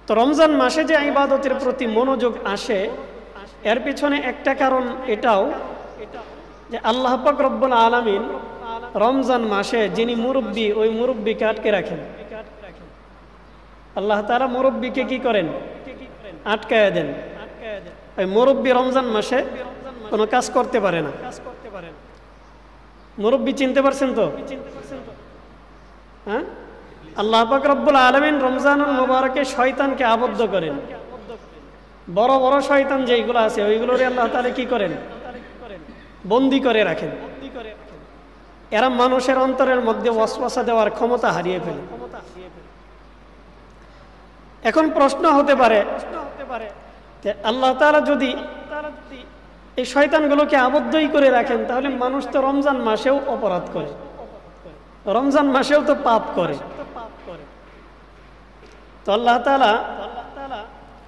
তো রমজান মাসে যে ইবাদতের প্রতি মনোযোগ আসে, এর পিছনে একটা কারণ এটাও যে আল্লাহ পাক রব্বুল আলামিন রমজান মাসে যিনি মুরব্বী, ওই মুরব্বীকে আটকে রাখেন। আল্লাহ তাআলা মুরব্বীকে কি করেন? আটকায় দেন। ওই মুরব্বী রমজান মাসে কোনো কাজ করতে পারে না। মুরব্বী চিনতে পারছেন তো? হ্যাঁ, আল্লাহ পাক রব্বুল আলামিন রমজানুল মুবারকে শয়তানকে আবদ্ধ করেন। বড় বড় শয়তান যেগুলো আছে ওইগুলোরে আল্লাহ তাআলা কি করেন? বন্দী করে রাখেন। এরা মানুষের অন্তরের মধ্যে ওয়াসওয়াসা দেওয়ার ক্ষমতা হারিয়ে ফেলে। এখন প্রশ্ন হতে পারে যে আল্লাহ তাআলা যদি এই শয়তানগুলোকে আবদ্ধই করে রাখেন, তাহলে মানুষ তো রমজান মাসেও অপরাধ করে, রমজান মাসেও তো পাপ করে। তো আল্লাহ তাআলা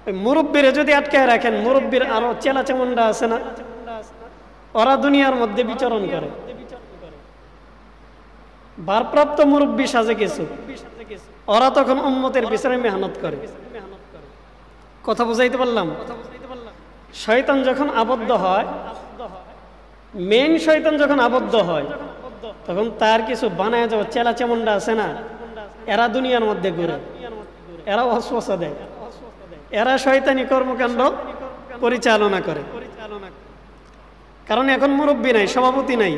ওই মুরব্বীরে যদি আটকায় রাখেন, মুরব্বীর আরো চেলা চামুন্ডা আছে না, ওরা দুনিয়ার মধ্যে বিচরণ করে। ভারপ্রাপ্ত মুরব্বী সাজে কিছু, ওরা তখন উম্মতের পিছনে মেহনত করে। কথা বুঝাইতে পারলাম? শয়তান যখন আবদ্ধ হয়, মেইন শয়তান যখন আবদ্ধ হয়, তখন তার কিছু বানায় যাওয়া চেলা চামুন্ডা আছে না, এরা দুনিয়ার মধ্যে ঘুরে, এরা ওয়াসওয়াসা দেয়, এরা শয়তানি কর্মকাণ্ড পরিচালনা করে। কারণ এখন মুরব্বী নাই, সভাপতি নাই,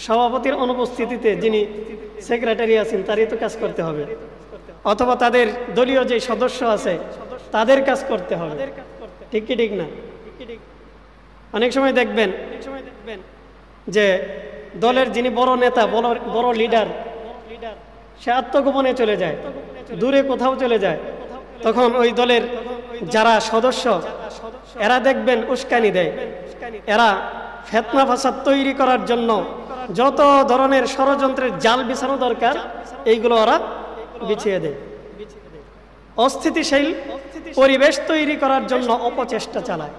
সভাপতির অনুপস্থিতিতে যিনি সেক্রেটারি আছেন তারই তো কাজ করতে হবে, অথবা তাদের দলীয় যে সদস্য আছে তাদের কাজ করতে হবে। ঠিক কি ঠিক না? অনেক সময় দেখবেন যে দলের যিনি বড় নেতা, বড় লিডার, সে আত্মগোপনে চলে যায়, দূরে কোথাও চলে যায়। তখন ওই দলের যারা সদস্য, এরা দেখবেন উস্কানি দেয়, এরা ফিতনা ফাসাদ তৈরি করার জন্য যত ধরনের ষড়যন্ত্রের জাল বিছানো দরকার এইগুলো ওরা বিছিয়ে দেয়। অস্থিতিশীল পরিবেশ তৈরি করার জন্য অপচেষ্টা চালায়।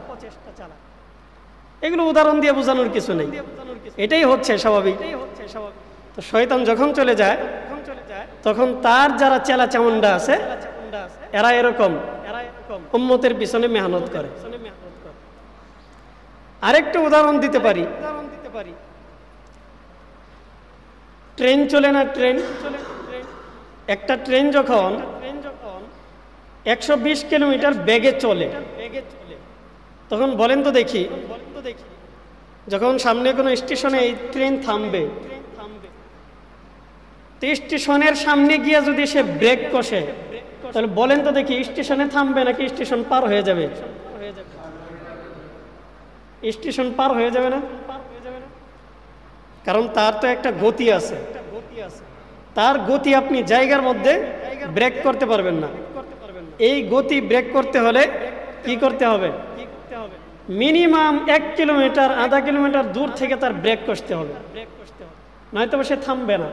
এগুলো উদাহরণ দিয়ে বোঝানোর কিছু নেই, এটাই হচ্ছে স্বাভাবিক। তো শয়তান যখন চলে যায়, তখন তার যারা চেলা চামুন্ডা আছে এরা এরকম উম্মতের পিছনে মেহনত করে। আরেকটা উদাহরণ দিতে পারি, ট্রেন চলে না, ট্রেন, একটা ট্রেন যখন 120 কিলোমিটার বেগে চলে, তখন বলেন তো দেখি, যখন সামনে কোনো স্টেশনে এই ট্রেন থামবে, তো স্টেশনের সামনে গিয়ে যদি সে ব্রেক কষে, তাহলে বলেন তো দেখি স্টেশনে থামবে নাকি স্টেশন পার হয়ে যাবে? স্টেশন পার হয়ে যাবে না? কারণ তার তো একটা গতি আছে, তার গতি আপনি জায়গার মধ্যে ব্রেক করতে পারবেন না। এই গতি ব্রেক করতে হলে কি করতে হবে? মিনিমাম 1 কিলোমিটার, আধা কিলোমিটার দূর থেকে তার ব্রেক কষতে হবে, নয়তো সে থামবে না,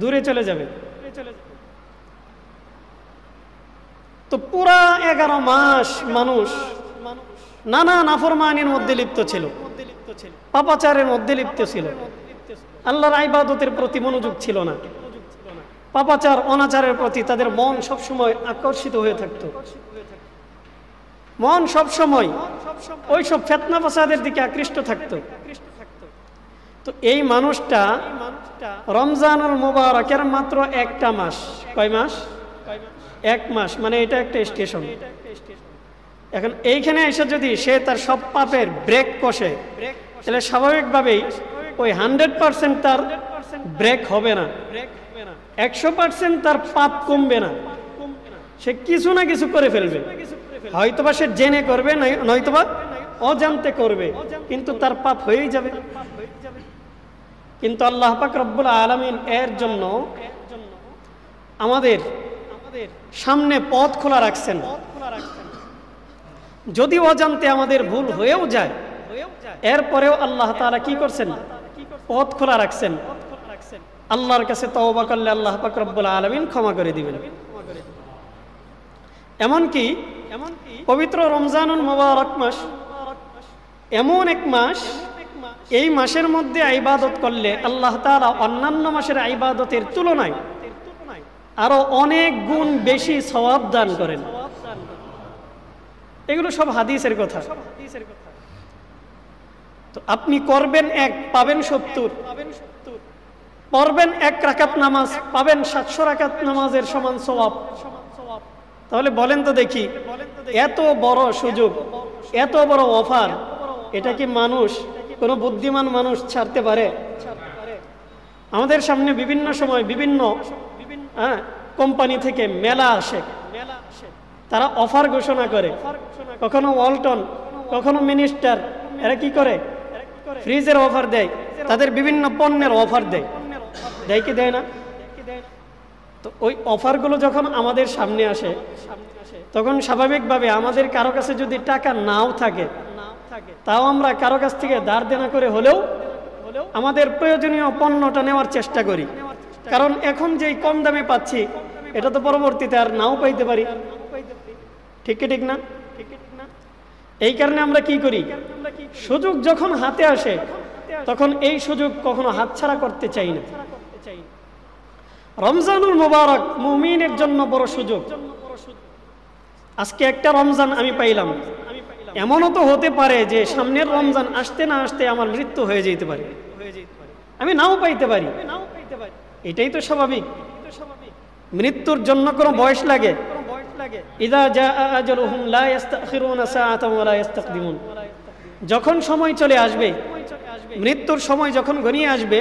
দূরে চলে যাবে। তো পুরা 11 মাস মানুষ নানা নাফরমানির মধ্যে লিপ্ত ছিল, পাপাচারের মধ্যে লিপ্ত ছিল, আল্লাহর ইবাদতের প্রতি মনোযোগ ছিল না। পাপাচার অনাচারের প্রতি তাদের মন সবসময় আকর্ষিত হয়ে থাকতো, মন সবসময় ওই সব ফিতনা ফাসাদের দিকে আকৃষ্ট থাকতো। তো এই মানুষটা রমজানুল মুবারকের মাত্র একটা মাস, কয় মাস? 1 মাস, মানে এটা একটা স্টেশন। এখন এইখানে এসে যদি সে তার সব পাপের ব্রেক কষে, তাহলে স্বাভাবিকভাবেই ওই 100% তার ব্রেক হবে না, 100% তার পাপ কমবে না। সে কিছু না কিছু করে ফেলবে, হয়তোবা সে জেনে করবে, নয়তোবা অজান্তে করবে, কিন্তু তার পাপ হয়েই যাবে। কিন্তু আল্লাহ পাক রব্বুল আলামিন এর জন্য আমাদের সামনে পথ খোলা রাখছেন। যদি অজান্তে আমাদের ভুল হয়েও যায়, এরপরেও আল্লাহ তাআলা কি করছেন? পথ খোলা রাখছেন। আল্লাহর কাছে তওবা করলে আল্লাহ পাক রব্বুল আলামিন ক্ষমা করে দিবেন। এমনকি পবিত্র রমজানুল মুবারক মাস এমন এক মাস, এই মাসের মধ্যে ইবাদত করলে আল্লাহ তাআলা অন্যান্য মাসের ইবাদতের তুলনায় আরো অনেক গুণ বেশি সওয়াব দান করেন। এগুলো সব হাদিসের কথা। তো আপনি করবেন 1 পাবেন 70, পড়বেন 1 রাকাত নামাজ পাবেন 700 রাকাত নামাজের সমান সওয়াব। তাহলে বলেন তো দেখি, এত বড় সুযোগ, এত বড় অফার, এটা কি মানুষ, কোনো বুদ্ধিমান মানুষ ছাড়তে পারে? আমাদের সামনে বিভিন্ন সময় বিভিন্ন কোম্পানি থেকে মেলা আসে, তারা অফার ঘোষণা করে, কখনো ওয়ালটন, কখনো মিনিস্টার, এরা কি করে? ফ্রিজের অফার দেয়, তাদের বিভিন্ন পণ্যের অফার দেয়, দেয় কি দেয় না? তো ওই অফারগুলো যখন আমাদের সামনে আসে, তখন স্বাভাবিকভাবে আমাদের কারো কাছে যদি টাকা নাও থাকে, তাও আমরা কারো কাছ থেকে ধার দেনা করে হলেও আমাদের প্রয়োজনীয় পণ্যটা নেওয়ার চেষ্টা করি। কারণ এখন যেই কম দামে পাচ্ছি, এটা তো পরবর্তীতে আর নাও পাইতে পারি, ঠিক কি ঠিক না? এই কারণে আমরা কি করি, সুযোগ যখন হাতে আসে তখন এই সুযোগ কখনো হাতছাড়া করতে চাই না। রমজানুল মুবারক মুমিনের জন্য বড় সুযোগ। আজকে একটা রমজান আমি পাইলাম, এমনও তো হতে পারে যে সামনের রমজান আসতে না আসতে আমার মৃত্যু হয়ে যেতে পারে, আমি নাও পাইতে পারি। এটাই তো স্বাভাবিক। মৃত্যুর জন্য কোনো বয়স লাগে? ইযা জাআ আজালুহুম লা ইস্তাখিরুনা সাআতান ওয়া লা ইস্তাকদিমুন। যখন সময় চলে আসবে, মৃত্যুর সময় যখন ঘনিয়ে আসবে,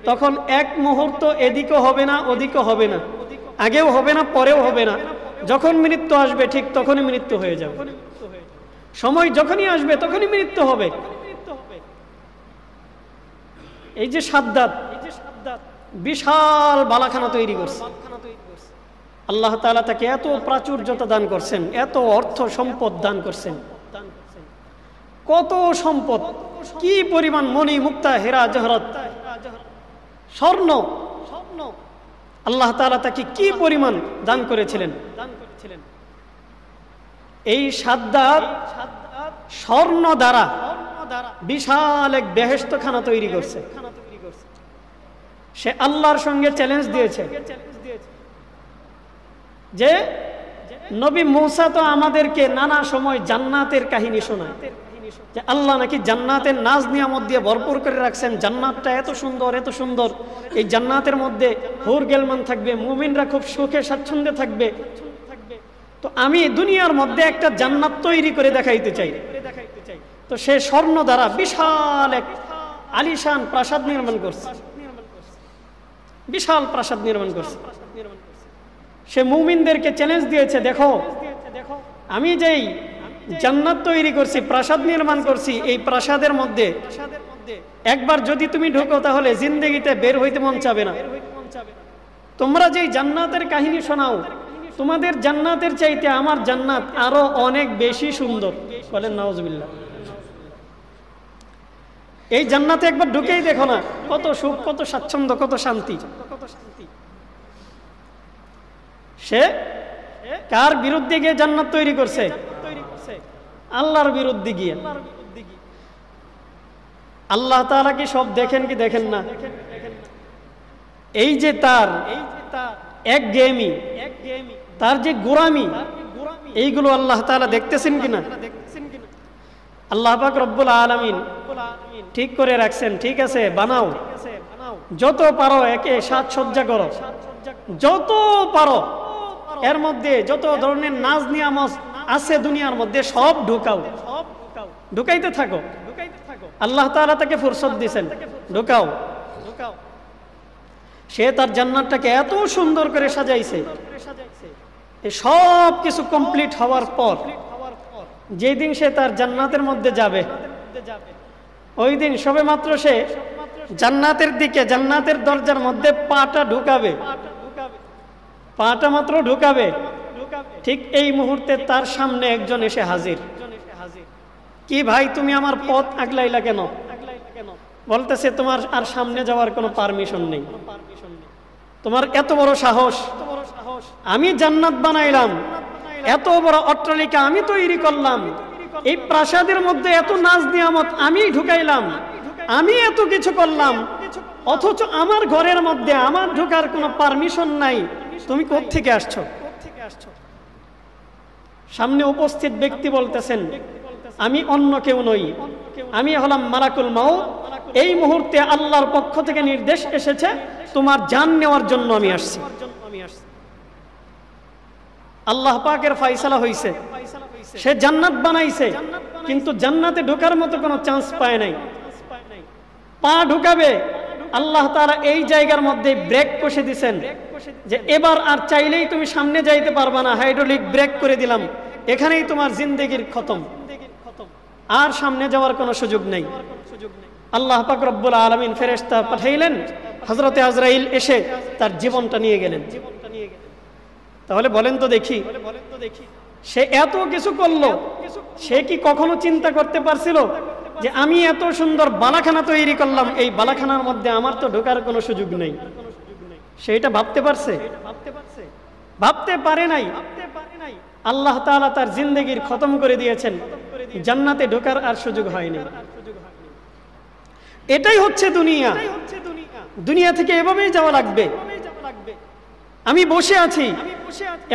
তখন এক মুহূর্ত এদিকও হবে না ওদিকও হবে না, আগেও হবে না পরেও হবে না। যখন মৃত্যু আসবে ঠিক তখনই মৃত্যু হয়ে যাবে। সময় যখনই আসবে তখনই মৃত্যু হবে। এই যে সাদ্দাত বিশাল বালাখানা তৈরি করছে, আল্লাহ তাআলা তাকে এত প্রাচুর্যতা দান করছেন, এত অর্থ সম্পদ দান করছেন, কত সম্পদ, কি পরিমাণ মণি মুক্তা হীরা জহরত স্বর্ণ, আল্লাহ তাআলা তাকে কি পরিমাণ দান করেছিলেন। এই সাদ্দাত স্বর্ণ দ্বারা বিশাল এক বেহেশতখানা তৈরি করছে। সে আল্লাহর সঙ্গে চ্যালেঞ্জ দিয়েছে যে নবী মূসা তো আমাদেরকে নানা সময় জান্নাতের কাহিনী শোনায়, যে আল্লাহ নাকি জান্নাতের নাজ নিয়ামত দিয়ে ভরপুর করে রাখছেন, জান্নাতটা এত সুন্দর এত সুন্দর, এই জান্নাতের মধ্যে হুর গেলমান থাকবে, মুমিনরা খুব সুখে স্বাচ্ছন্দ্যে থাকবে। তো আমি দুনিয়ার মধ্যে একটা জান্নাত তৈরি করে দেখাইতে চাই। তো সে স্বর্ণ দ্বারা বিশাল এক আলিশান প্রাসাদ নির্মাণ করছে, বিশাল প্রাসাদ নির্মাণ করছে। সে মুমিনদেরকে চ্যালেঞ্জ দিয়েছে, দেখো আমি যেই জান্নাত তৈরি করছি, প্রাসাদ নির্মাণ করছি, এই প্রাসাদের মধ্যে একবার যদি তুমি ঢোকো তাহলে জিন্দেগিতে বের হইতে মন চাবে না। তোমরা যেই জান্নাতের কাহিনী শোনাও, তোমাদের জান্নাতের চাইতে আমার জান্নাত আরো অনেক বেশি সুন্দর। বলেন নাউজুবিল্লাহ। এই জান্নাতে একবার ঢুকেই দেখো না, কত সুখ, কত স্বাচ্ছন্দ্য, কত শান্তি। সে কার বিরুদ্ধে গিয়ে জান্নাত তৈরি করছে? আল্লাহর বিরুদ্ধে গিয়ে। আল্লাহ তাআলা কি সব দেখেন কি দেখেন না? এই যে তার একঘেয়েমি, তার যে গোরামি, এইগুলো আল্লাহ তাআলা দেখতেছেন কিনা? আল্লাহ পাক রব্বুল আলামিন ঠিক করে রাখছেন, ঠিক আছে বানাও, যত পারো একে সাজসজ্জা করো, যত পারো এর মধ্যে যত ধরনের নাজ নিয়ামত আছে দুনিয়ার মধ্যে সব ঢুকাও, ঢুকাইতে থাকো। আল্লাহ তাআলা তাকে ফুরসত দিয়েছেন, ঢুকাও। সে তার জান্নাতটাকে এত সুন্দর করে সাজাইছে। সব কিছু কমপ্লিট হওয়ার পর যেদিন সে তার জান্নাতের মধ্যে যাবে, ওই দিন সবে মাত্র সে জান্নাতের দিকে, জান্নাতের দরজার মধ্যে পাটা ঢুকাবে, পাটা মাত্র ঢুকাবে, ঠিক এই মুহূর্তে তার সামনে একজন এসে হাজির। কি ভাই তুমি আমার পথ আগলাইলা কেন? বলতেছে তোমার আর সামনে যাওয়ার কোনো পারমিশন নেই, তোমার এত বড় সাহস, আমি জান্নাত বানাইলাম, এত বড় অট্টালিকা আমি তৈরি করলাম, এই প্রাসাদের মধ্যে এত নাজ নিয়ামত আমি ঢুকাইলাম, আমি এত কিছু করলাম, অথচ আমার ঘরের মধ্যে আমার ঢোকার কোনো পারমিশন নাই, তুমি কোত্থেকে আসছো? সামনে উপস্থিত ব্যক্তি বলতেছেন, আমি অন্য কেউ নই, আমি হলাম মালাকুল মাউত। এই মুহূর্তে আল্লাহর পক্ষ থেকে নির্দেশ এসেছে, তোমার জান নেওয়ার জন্য আমি আসছি। আল্লাহ পাকের ফয়সালা হইছে, সে জান্নাত বানাইছে, কিন্তু জান্নাতে ঢোকার মতো কোনো চান্স পায় নাই। পা ঢুকাবে, আল্লাহ তাআলা এই জায়গার মধ্যে ব্রেক কষে দিছেন যে এবার আর চাইলেই তুমি সামনে যাইতে পারবা না, হাইড্রোলিক ব্রেক করে দিলাম, এখানেই তোমার জিন্দেগির খতম, আর সামনে যাওয়ার কোনো সুযোগ নেই। আল্লাহ পাক রব্বুল আলামিন ফেরেশতা পাঠাইলেন, হযরতে আজরাইল এসে তার জীবনটা নিয়ে গেলেন। তাহলে বলেন তো দেখি, সে এত কিছু করলো, সে কি কখনো চিন্তা করতে পারছিল যে আমি এত সুন্দর বালাখানা তৈরি করলাম, এই বালাখানার মধ্যে আমার তো ঢোকার কোনো সুযোগ নেই? সেটা ভাবতে পারছে? ভাবতে পারে নাই। আল্লাহ তাআলা তার জিন্দেগির খতম করে দিয়েছেন, জান্নাতে ঢোকার আর সুযোগ হয়নি। এটাই হচ্ছে দুনিয়া। দুনিয়া থেকে এভাবেই যাওয়া লাগবে। আমি বসে আছি,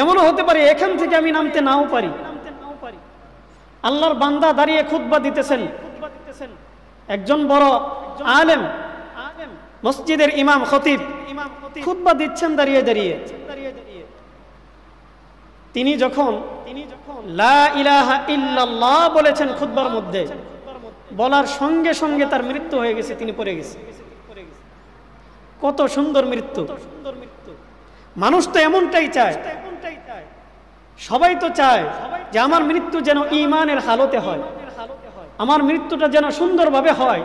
এমনও হতে পারে এখান থেকে আমি নামতে নাও পারি। আল্লাহর বান্দা দাঁড়িয়ে খুতবা দিতেছেন, একজন বড় আলেম, মসজিদের ইমাম খতিব খুতবা দিচ্ছেন দাঁড়িয়ে দাঁড়িয়ে। তিনি যখন লা ইলাহা ইল্লাল্লাহ বলেছেন খুতবার মধ্যে, বলার সঙ্গে সঙ্গে তার মৃত্যু হয়ে গেছে, তিনি পড়ে গেছে। কত সুন্দর মৃত্যু! মানুষ তো এমনটাই চায়, সবাই তো চায় যে আমার মৃত্যু যেন ঈমানের হালতে হয়, আমার মৃত্যুটা যেন সুন্দরভাবে হয়,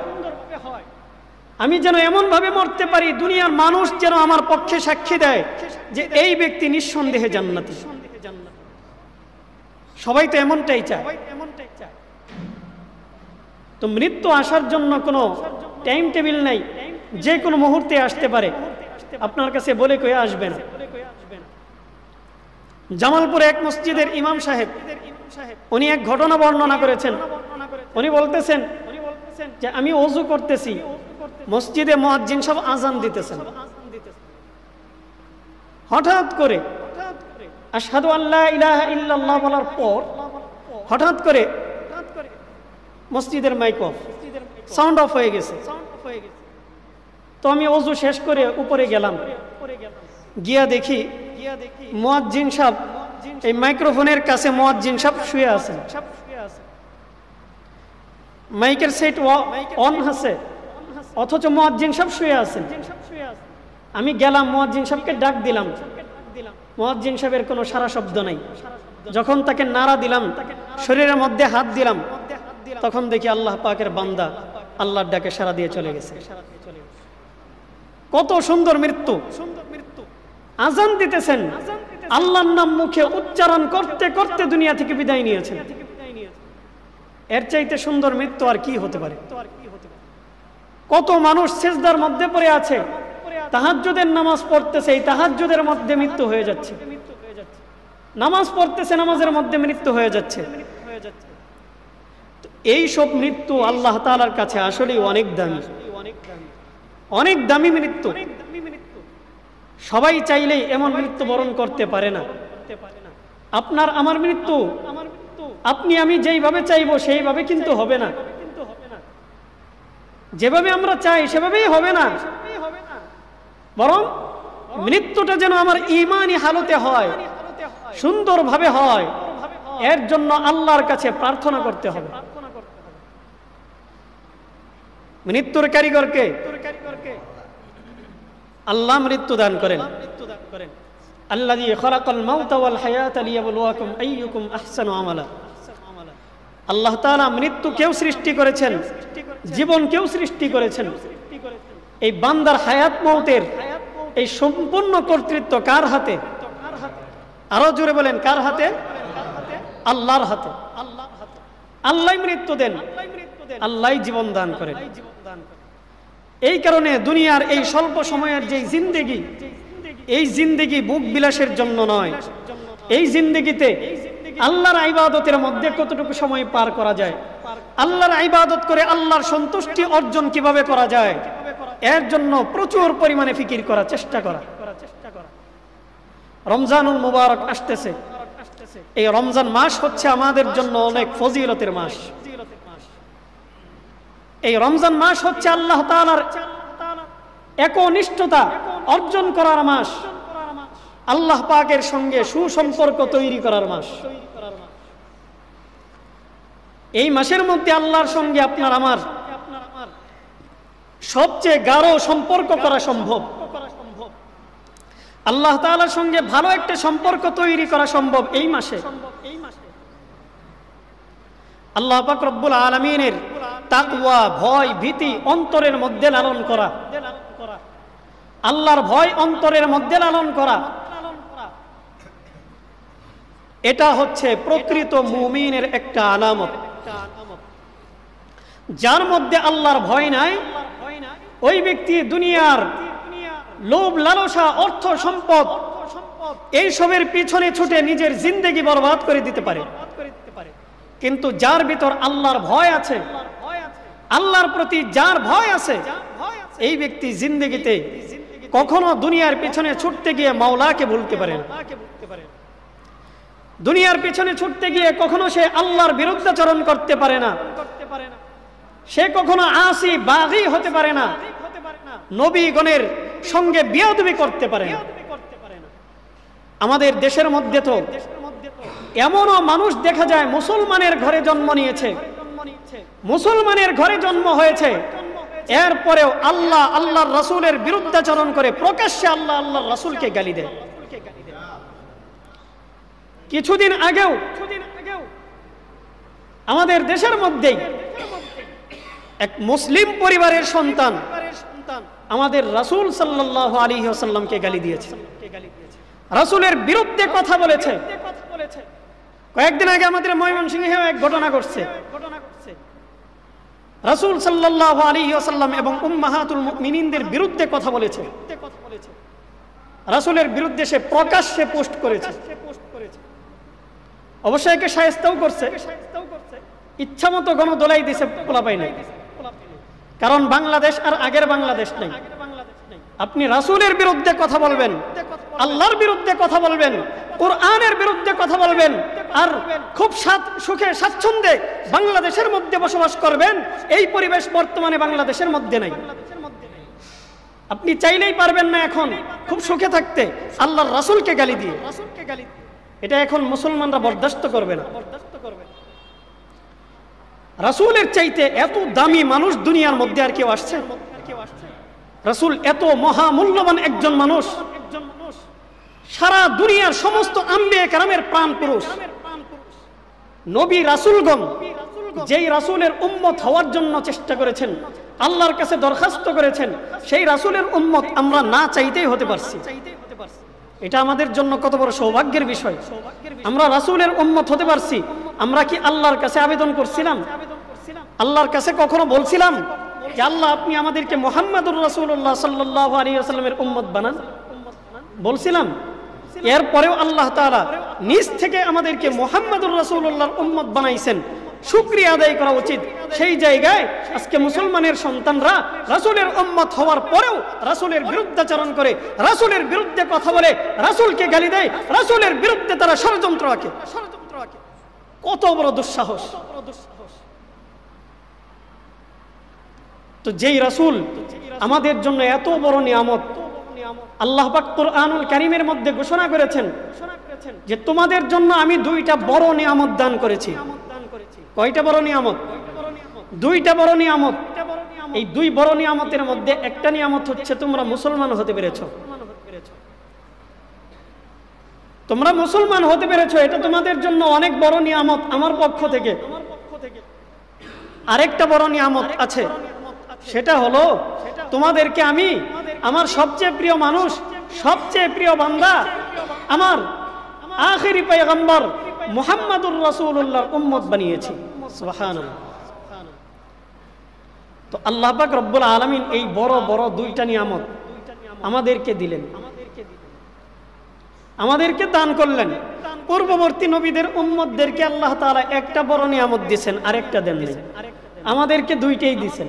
আমি যেন এমন ভাবে মরতে পারি দুনিয়ার মানুষ যেন আমার পক্ষে সাক্ষী দেয় যে এই ব্যক্তি নিঃসন্দেহে জান্নাতি। সবাই তো এমনটাই চায়। তো মৃত্যু আসার জন্য কোনো টাইম টেবিল নাই, যে কোনো মুহূর্তে আসতে পারে, আপনার কাছে বলে কয়ে আসবে না। জামালপুরে এক মসজিদের ইমাম সাহেব, উনি এক ঘটনা বর্ণনা করেছেন। উনি বলতেছেন যে আমি ওযু করতেছি, মসজিদে মুয়াজ্জিন সাহেব আযান দিতেছেন, হঠাৎ করে আশহাদু আল্লা ইলাহা ইল্লাল্লাহ বলার পর হঠাৎ করে মসজিদের মাইক অফ, সাউন্ড অফ হয়ে গেছে। তো আমি ওযু শেষ করে উপরে গেলাম, গিয়া দেখি মুয়াজ্জিন সাহেব এই মাইক্রোফোনের কাছে মুয়াজ্জিন সাহেব শুয়ে আছেন, মাইকের সেট অন আছে, অথচ মুয়াজ্জিন সাহেব শুয়ে আছেন। আমি গেলাম, মুয়াজ্জিন সাহেবকে ডাক দিলাম, মুয়াজ্জিন সাহেবের কোনো সারা শব্দ নাই। যখন তাকে নাড়া দিলাম, শরীরের মধ্যে হাত দিলাম, তখন দেখি আল্লাহ পাকের বান্দা আল্লাহর ডাকে সাড়া দিয়ে চলে গেছে। কত সুন্দর মৃত্যু! আযান দিতেছেন, আল্লাহর নাম মুখে উচ্চারণ করতে করতে দুনিয়া থেকে বিদায় নিয়েছেন। এর চাইতে সুন্দর মৃত্যু আর কি হতে পারে? কত মানুষ সিজদার মধ্যে পড়ে আছে, তাহাজ্জুদের নামাজ পড়তেছে, এই তাহাজ্জুদের মধ্যে মৃত্যু হয়ে যাচ্ছে। নামাজ পড়তেছে, নামাজের মধ্যে মৃত্যু হয়ে যাচ্ছে। এই সব মৃত্যু আল্লাহ তাআলার কাছে আসলেই অনেক দামি, অনেক দামি মৃত্যু। সবাই চাইলেই এমন মৃত্যু বরণ করতে পারে না। আপনার আমার মৃত্যু আপনি আমি যেইভাবে চাইবো সেইভাবে কিন্তু হবে না, যেভাবে আমরা চাই সেভাবেই হবে না। বরং মৃত্যুটা যেন আমার ঈমানি হালতে হয়, সুন্দরভাবে হয়, এর জন্য আল্লাহর কাছে প্রার্থনা করতে হবে। মৃত্যুর কারিগরকে আল্লাহ মৃত্যু দান করেন। আল্লাযী খালাকাল মাউতা ওয়াল হায়াতা লিয়াবলুয়াকুম আইয়ুকুম আহসানু আমালা। আল্লাহ তাআলা মৃত্যুকেও সৃষ্টি করেছেন, জীবনকেও সৃষ্টি করেছেন। এই বান্দার হায়াত মউতের এই সম্পূর্ণ কর্তৃত্ব কার হাতে? আরো জোরে বলেন, কার হাতে? আল্লাহর হাতে। আল্লাহই মৃত্যু দেন, আল্লাহই জীবন দান করেন। এই কারণে দুনিয়ার এই স্বল্প সময়ের যে জিন্দেগি, এই জিন্দেগি বুক বিলাসের জন্য নয়। এই জিন্দেগিতে আল্লাহর ইবাদতের মধ্যে কতটুকু সময় পার করা যায়, আল্লাহর ইবাদত করে আল্লাহর সন্তুষ্টি অর্জন কিভাবে করা যায়, এর জন্য প্রচুর পরিমাণে ফিকির করা, চেষ্টা করা। রমজানুল মুবারক আসতেছে, এই রমজান মাস হচ্ছে আমাদের জন্য অনেক ফজিলতের মাস। এই রমজান মাস হচ্ছে আল্লাহ তাআলার একনিষ্ঠতা অর্জন করার মাস, আল্লাহ পাকের সঙ্গে সুসম্পর্ক তৈরি করার মাস। এই মাসের মধ্যে আল্লাহর সঙ্গে আপনার আমার সবচেয়ে গাঢ় সম্পর্ক করা সম্ভব। আল্লাহ তাআলার সঙ্গে ভালো একটা সম্পর্ক তৈরি করা সম্ভব এই মাসে। আল্লাহ পাক রব্বুল আলামিনের তাকওয়া, ভয়, ভীতি অন্তরের মধ্যে লালন করা, আল্লাহর ভয় অন্তরের মধ্যে লালন করা, এটা হচ্ছে প্রকৃত মুমিনের একটা আলামত। যার মধ্যে আল্লাহর ভয় নাই, ওই ব্যক্তি দুনিয়ার লোভ, লালসা, অর্থ, সম্পদ এইসবের পিছনে ছুটে নিজের জিন্দেগি বরবাদ করে দিতে পারে। কিন্তু যার ভিতর আল্লাহর ভয় আছে, আল্লাহর প্রতি যার ভয় আছে, এই ব্যক্তি জিন্দেগিতে কখনো দুনিয়ার পিছনে ছুটতে গিয়ে মাওলাকে ভুলতে পারে না। দুনিয়ার পিছনে ছুটতে গিয়ে কখনো সে আল্লাহর বিরুদ্ধাচরণ করতে পারে না। সে কখনো আসি বাগী হতে পারে না, নবীগণের সঙ্গে বিয়াদবি করতে পারে না। আমাদের দেশের মধ্যে তো এমনও মানুষ দেখা যায় মুসলমানের ঘরে জন্ম নিয়েছে, মুসলমানের ঘরে জন্ম হয়েছে, এরপরেও আল্লাহ আল্লাহর রাসূলের বিরুদ্ধাচরণ করে প্রকাশ্যে আল্লাহ আল্লাহর রাসূলকে গালি দেয়। কিছুদিন আগেও আমাদের দেশের মধ্যেই এক মুসলিম পরিবারের সন্তান আমাদের রাসূল সাল্লাল্লাহু আলাইহি ওয়াসাল্লামকে গালি দিয়েছে, রাসূলের বিরুদ্ধে কথা বলেছে। কয়েকদিন আগে আমাদের ময়মনসিংহে এক ঘটনা ঘটছে। রাসূল সাল্লাল্লাহু আলাইহি ওয়াসাল্লাম এবং উম্মাহাতুল মুমিনিনদের বিরুদ্ধে কথা বলেছে। রাসূলের বিরুদ্ধে সে প্রকাশ্যে পোস্ট করেছে। অবশ্যই একে শায়েস্তাও করছে, ইচ্ছামতো গণদোলাই দিছে, পোলাপাই নাই। কারণ বাংলাদেশ আর আগের বাংলাদেশ নাই। আপনি রাসূলের বিরুদ্ধে কথা বলবেন, আল্লাহর বিরুদ্ধে কথা বলবেন, কোরআনের বিরুদ্ধে কথা বলবেন, আর খুব সুখে স্বাচ্ছন্দ্যে বাংলাদেশের মধ্যে বসবাস করবেন, এই পরিবেশ বর্তমানে বাংলাদেশের মধ্যে নাই। আপনি চাইলেই পারবেন না এখন খুব সুখে থাকতে আল্লাহর রাসূলকে গালি দিয়ে। এটা এখন মুসলমানরা বরদাস্ত করবে না। রাসূলের চাইতে এত দামি মানুষ দুনিয়ার মধ্যে আর কেউ আসছে? রাসূল এত মহামূল্যবান একজন মানুষ, সারা দুনিয়ার সমস্ত আম্বিয়া কেরামের প্রাণ পুরুষ, নবী রাসূলগণ যেই রাসূলের উম্মত হওয়ার জন্য চেষ্টা করেছেন, আল্লাহর কাছে দরখাস্ত করেছেন, সেই রাসূলের উম্মত আমরা না চাইতেই হতে পারছি। এটা আমাদের জন্য কত বড় সৌভাগ্যের বিষয়। আমরা রাসূলের উম্মত হতে পারছি। আমরা কি আল্লাহর কাছে আবেদন করছিলাম? আল্লাহর কাছে কখনো বলছিলাম যে আল্লাহ আপনি আমাদেরকে মুহাম্মাদুর রাসূলুল্লাহ সাল্লাল্লাহু আলাইহি ওয়াসাল্লামের উম্মত বানান? বলছিলাম? এরপরেও আল্লাহ তাআলা নিজ থেকে আমাদেরকে মুহাম্মাদুর রাসূলুল্লাহর উম্মত বানাইছেন। শুকরিয়া আদায় করা উচিত। সেই জায়গায় আজকে মুসলমানের সন্তানরা রাসূলের উম্মত হওয়ার পরেও রাসূলের বিরুদ্ধাচরণ করে, রাসূলের বিরুদ্ধে কথা বলে, রাসূলকে গালি দেয়, রাসূলের বিরুদ্ধে তারা ষড়যন্ত্র আঁকে। কত বড় দুঃসাহস! তো যেই রাসূল আমাদের জন্য এত বড় নিয়ামত, আল্লাহ পাক কুরআনুল কারীমের মধ্যে ঘোষণা করেছেন যে তোমাদের জন্য আমি দুইটা বড় নিয়ামত দান করেছি। কয়টা বড় নিয়ামত? দুইটা বড় নিয়ামত। এই দুই বড় নিয়ামতের মধ্যে একটা নিয়ামত হচ্ছে তোমরা মুসলমান হতে পেরেছো। তোমরা মুসলমান হতে পেরেছো, এটা তোমাদের জন্য অনেক বড় নিয়ামত আমার পক্ষ থেকে। আরেকটা বড় নিয়ামত আছে, সেটা হলো তোমাদেরকে আমি আমার সবচেয়ে প্রিয় মানুষ, সবচেয়ে প্রিয় বান্দা, আমার আখিরি পয়গম্বর মুহাম্মাদুর রাসূলুল্লাহর উম্মত বানিয়েছি। সুবহানাল্লাহ। তো আল্লাহ পাক রব্বুল আলামিন এই বড় বড় দুইটা নিয়ামত আমাদেরকে দিলেন, আমাদেরকে দান করলেন। পূর্ববর্তী নবীদের উম্মতদেরকে আল্লাহ তাআলা একটা বড় নিয়ামত দিয়েছেন, আরেকটা দেন নাই। আমাদেরকে দুইটাই দিয়েছেন।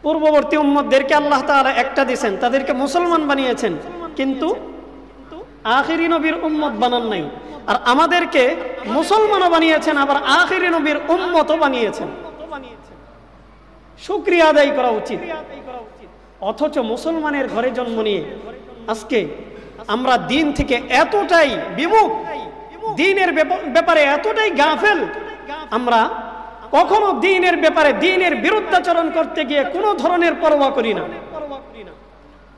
পূর্ববর্তী উম্মতদেরকে আল্লাহ তাআলা একটা দিয়েছেন, তাদেরকে মুসলমান বানিয়েছেন, কিন্তু আখিরি নবীর উম্মত বানান নাই। আর আমাদেরকে মুসলমানও বানিয়েছেন, আবার আখিরি নবীর উম্মতও বানিয়েছেন। শুকরিয়া আদায় করা উচিত। অথচ মুসলমানের ঘরে জন্ম নিয়ে আজকে আমরা দিন থেকে এতটাই বিমুখ, দ্বীনের ব্যাপারে এতটাই গাফেল, আমরা কখনো দ্বীনের ব্যাপারে দ্বীনের বিরুদ্ধাচরণ করতে গিয়ে কোনো ধরনের পরোয়া করি না,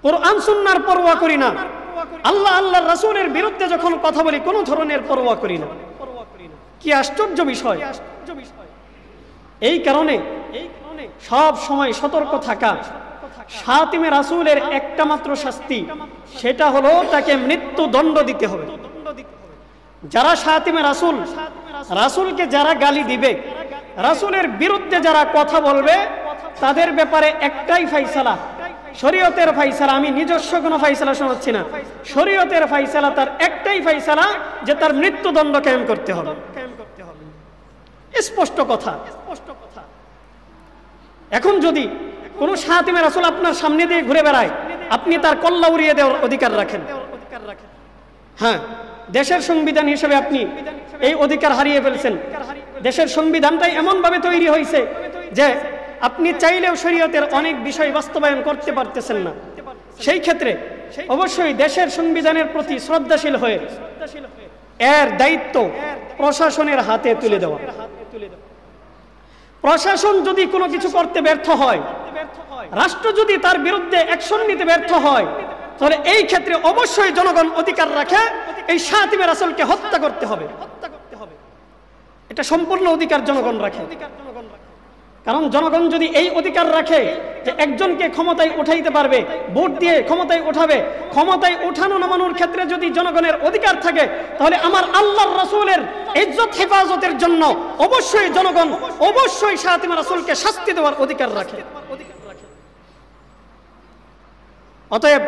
কোরআন সুন্নাহর পরোয়া করি না, আল্লাহ আল্লাহর রাসূলের বিরুদ্ধে যখন কথা বলি কোনো ধরনের পরোয়া করি না। কি আশ্চর্য বিষয়! এই কারণে সব সময় সতর্ক থাকা। শাতিমে রাসূলের একটা মাত্র শাস্তি, সেটা হলো তাকে মৃত্যুদণ্ড দিতে হবে। যারা শাতিমে রাসূল, রাসূলকে যারা গালি দিবে, রাসূলের বিরুদ্ধে যারা কথা বলবে, তাদের ব্যাপারে একটাই ফাইসালা, শরীয়তের ফাইসালা। আমি নিজস্ব কোনো ফাইসালা শোনাচ্ছি না, শরীয়তের ফাইসালা, তার একটাই ফাইসালা যে তার মৃত্যুদণ্ড কায়েম করতে হবে। স্পষ্ট কথা। এখন যদি কোন শাতিমে রাসূল আপনার সামনে দিয়ে ঘুরে বেড়ায়, আপনি তার কল্লা উড়িয়ে দেওয়ার অধিকার রাখেন। হ্যাঁ, দেশের সংবিধান হিসেবে আপনি এই অধিকার হারিয়ে ফেলছেন। দেশের সংবিধানটাই এমন ভাবে তৈরি হয়েছে যে আপনি চাইলেও শরীয়তের অনেক বিষয় বাস্তবায়ন করতে পারতেছেন না। সেই ক্ষেত্রে অবশ্যই দেশের সংবিধানের প্রতি শ্রদ্ধাশীল হয়ে এর দায়িত্ব প্রশাসনের হাতে তুলে দেওয়া। প্রশাসন যদি কোনো কিছু করতে ব্যর্থ হয়, রাষ্ট্র যদি তার বিরুদ্ধে অ্যাকশন নিতে ব্যর্থ হয়, তাহলে এই ক্ষেত্রে অবশ্যই জনগণ অধিকার রাখে এই শাতিমে রাসূলকে হত্যা করতে হবে। এটা সম্পূর্ণ অধিকার জনগণ রাখে। কারণ জনগণ যদি এই অধিকার রাখে যে একজনকে ক্ষমতায় উঠাইতে পারবে, ভোট দিয়ে ক্ষমতায় উঠাবে, ক্ষমতায় উঠানো নামানোর ক্ষেত্রে যদি জনগণের অধিকার থাকে, তাহলে আমার আল্লাহর রাসূলের ইজ্জত হেফাজতের জন্য অবশ্যই জনগণ অবশ্যই শাতিমে রাসূলকে শাস্তি দেওয়ার অধিকার রাখে। অতএব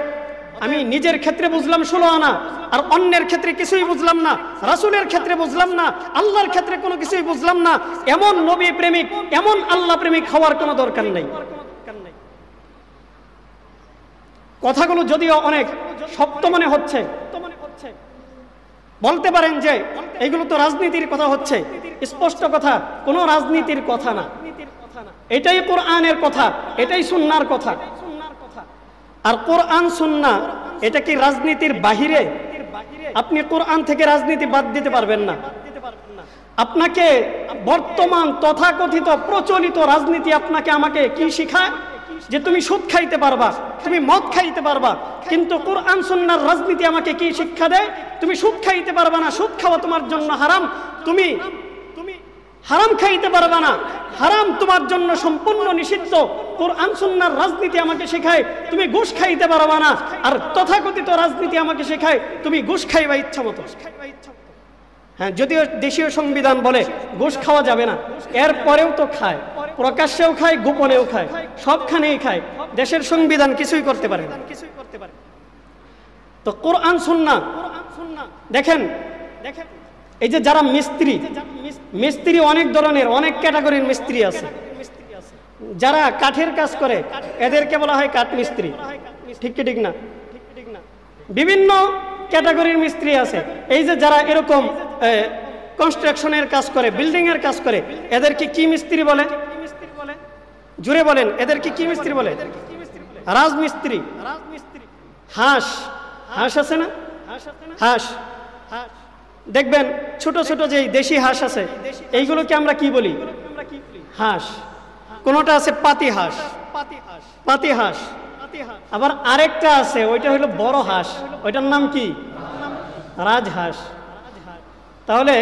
আমি নিজের ক্ষেত্রে বুঝলাম 16 আনা, আর অন্যের ক্ষেত্রে কিছুই বুঝলাম না, রাসূলের ক্ষেত্রে বুঝলাম না, আল্লাহর ক্ষেত্রে কোনো কিছুই বুঝলাম না, এমন নবী প্রেমিক, এমন আল্লাহ প্রেমিক হওয়ার কোনো দরকার নেই। কথাগুলো যদিও অনেক শক্ত মনে হচ্ছে, বলতে পারেন যে এগুলো তো রাজনীতির কথা হচ্ছে। স্পষ্ট কথা, কোনো রাজনীতির কথা না, এটাই কোরআনের কথা, এটাই সুন্নাহর কথা। আর কোরআন সুন্নাহ এটা কি রাজনীতির বাহিরে? আপনি কোরআন থেকে রাজনীতি বাদ দিতে পারবেন না। আপনাকে বর্তমান তথাকথিত প্রচলিত রাজনীতি আপনাকে আমাকে কি শিখায়? যে তুমি সুদ খাইতে পারবা, তুমি মদ খাইতে পারবা, কিন্তু কোরআন সুন্নাহর রাজনীতি আমাকে কি শিক্ষা দেয়? তুমি সুদ খাইতে পারবা না, সুদ খাওয়া তোমার জন্য হারাম, তুমি হারাম খাইতে পারবা না, হারাম তোমার জন্য সম্পূর্ণ নিষিদ্ধ। কোরআন সুন্নাহর রাজনীতি আমাকে শেখায় তুমি ঘুষ খাইতে পারবা না, আর তথাকথিত রাজনীতি আমাকে শেখায় তুমি ঘুষ খাইবা ইচ্ছা মতো। হ্যাঁ, যদিও দেশীয় সংবিধান বলে ঘুষ খাওয়া যাবে না, এরপরেও তো খায়, প্রকাশ্যেও খায়, গোপনেও খায়, সবখানেই খায়। দেশের সংবিধান কিছুই করতে পারে না। তো কোরআন সুন্নাহ দেখেন, এই যে যারা মিস্ত্রি অনেক ধরনের, অনেক ক্যাটাগরির মিস্ত্রি আছে। যারা কাঠের কাজ করে এদেরকে বলা হয় কাঠ মিস্ত্রি, ঠিক কি ঠিক না? বিভিন্ন ক্যাটাগরির মিস্ত্রি আছে। এই যে যারা এরকম কনস্ট্রাকশনের কাজ করে, বিল্ডিং এর কাজ করে, এদেরকে কি মিস্ত্রি বলে? জুড়ে বলেন, এদেরকে কি মিস্ত্রি বলে? রাজমিস্ত্রি। হাঁস আছে না? হাঁস দেখবেন, ছোট ছোট যে দেশি হাঁস আছে, এইগুলোকে আমরা কি বলি? হাঁস। কোনটা আছে পাতি হাঁস, পাতি হাঁস। আবার আরেকটা আছে, ওইটা হলো বড় হাঁস, ওইটার নাম কি? রাজহাঁস। তাহলে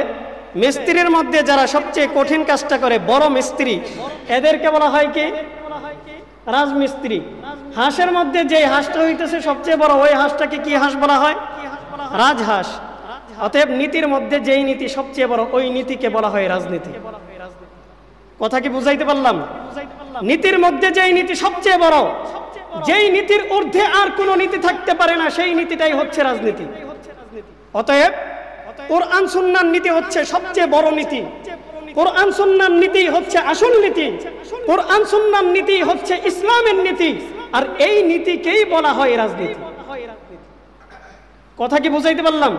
মিস্ত্রির মধ্যে যারা সবচেয়ে কঠিন কাজটা করে, বড় মিস্ত্রি, এদেরকে বলা হয় কি? রাজমিস্ত্রি। হাঁসের মধ্যে যে হাঁসটা হইতেছে সবচেয়ে বড়, ওই হাঁসটাকে কি হাঁস বলা হয়? রাজহাঁস। অতএব নীতির মধ্যে যেই নীতি সবচেয়ে বড়, ওই নীতিকে বলা হয় রাজনীতি। কথা কি বুঝাইতে পারলাম? নীতির মধ্যে যেই নীতি সবচেয়ে বড়, যেই নীতির ঊর্ধ্বে আর কোনো নীতি থাকতে পারে না, সেই নীতিটাই হচ্ছে রাজনীতি। অতএব কোরআন সুন্নাহর নীতি হচ্ছে সবচেয়ে বড় নীতি, কোরআন সুন্নাহর নীতি হচ্ছে আসল নীতি, কোরআন সুন্নাহর নীতি হচ্ছে ইসলামের নীতি, আর এই নীতিকেই বলা হয় রাজনীতি। কথা কি বুঝাইতে পারলাম?